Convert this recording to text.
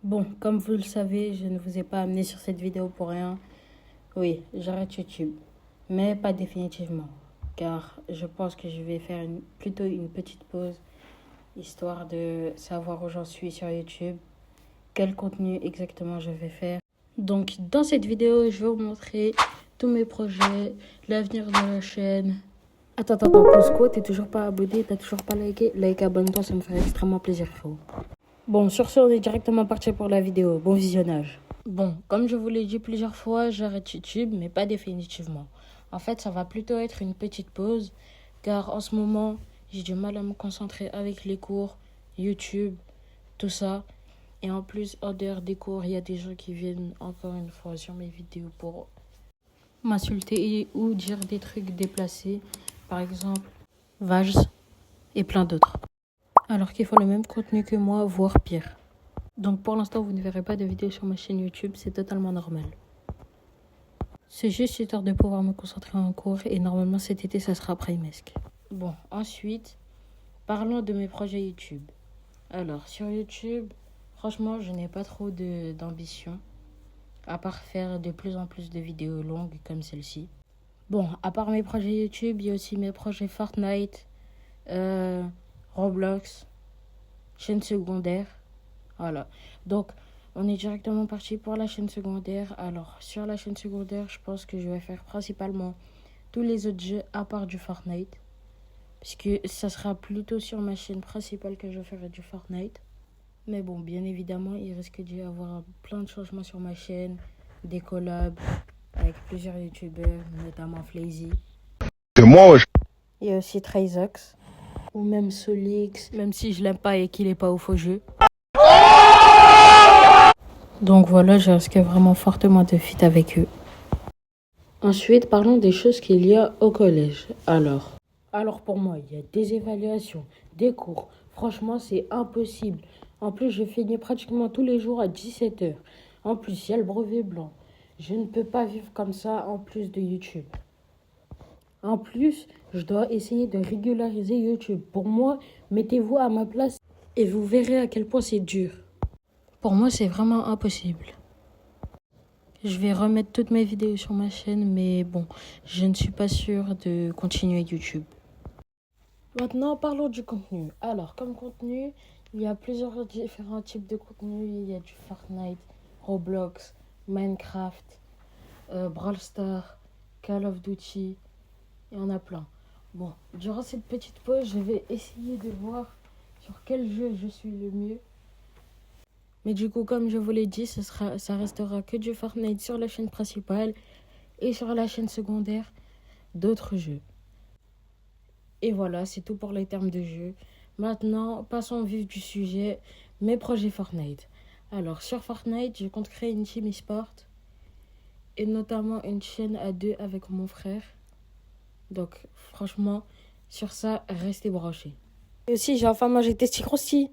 Bon, comme vous le savez, je ne vous ai pas amené sur cette vidéo pour rien. Oui, j'arrête YouTube, mais pas définitivement, car je pense que je vais faire plutôt une petite pause, histoire de savoir où j'en suis sur YouTube, quel contenu exactement je vais faire. Donc, dans cette vidéo, je vais vous montrer tous mes projets, l'avenir de la chaîne. Attends, pause quoi? T'es toujours pas abonné? T'as toujours pas liké? Like, abonne-toi, ça me ferait extrêmement plaisir, frérot. Bon, sur ce, on est directement parti pour la vidéo. Bon visionnage. Bon, comme je vous l'ai dit plusieurs fois, j'arrête YouTube, mais pas définitivement. En fait, ça va plutôt être une petite pause, car en ce moment, j'ai du mal à me concentrer avec les cours, YouTube, tout ça. Et en plus, en dehors des cours, il y a des gens qui viennent encore une fois sur mes vidéos pour m'insulter ou dire des trucs déplacés. Par exemple, Vajs et plein d'autres. Alors qu'ils font le même contenu que moi, voire pire. Donc pour l'instant, vous ne verrez pas de vidéo sur ma chaîne YouTube, c'est totalement normal. C'est juste histoire de pouvoir me concentrer en cours et normalement cet été, ça sera primesque. Bon, ensuite, parlons de mes projets YouTube. Alors, sur YouTube, franchement, je n'ai pas trop d'ambition, à part faire de plus en plus de vidéos longues comme celle-ci. Bon, à part mes projets YouTube, il y a aussi mes projets Fortnite, Roblox, chaîne secondaire. Voilà. Donc, on est directement parti pour la chaîne secondaire. Alors, sur la chaîne secondaire, je pense que je vais faire principalement tous les autres jeux à part du Fortnite. Puisque ça sera plutôt sur ma chaîne principale que je ferai du Fortnite. Mais bon, bien évidemment, il risque d'y avoir plein de changements sur ma chaîne. Des collabs avec plusieurs youtubeurs, notamment Flazy. C'est moi, wesh. Il y a aussi Trizox. Ou même Solix, même si je l'aime pas et qu'il est pas au faux jeu. Donc voilà, je risque vraiment fortement de fit avec eux. Ensuite, parlons des choses qu'il y a au collège. Alors pour moi, il y a des évaluations, des cours. Franchement, c'est impossible. En plus, je finis pratiquement tous les jours à 17 heures. En plus, il y a le brevet blanc. Je ne peux pas vivre comme ça en plus de YouTube. En plus, je dois essayer de régulariser YouTube. Pour moi, mettez-vous à ma place et vous verrez à quel point c'est dur. Pour moi, c'est vraiment impossible. Je vais remettre toutes mes vidéos sur ma chaîne, mais bon, je ne suis pas sûre de continuer YouTube. Maintenant, parlons du contenu. Alors, comme contenu, il y a plusieurs différents types de contenu. Il y a du Fortnite, Roblox, Minecraft, Brawl Stars, Call of Duty. Il y en a plein. Bon, durant cette petite pause, je vais essayer de voir sur quel jeu je suis le mieux. Mais du coup, comme je vous l'ai dit, ça restera que du Fortnite sur la chaîne principale et sur la chaîne secondaire, d'autres jeux. Et voilà, c'est tout pour les termes de jeu. Maintenant, passons au vif du sujet, mes projets Fortnite. Alors, sur Fortnite, je compte créer une team e-sport et notamment une chaîne à deux avec mon frère. Donc, franchement, sur ça, restez branchés. Et aussi, j'ai enfin mangé Testi Crosti.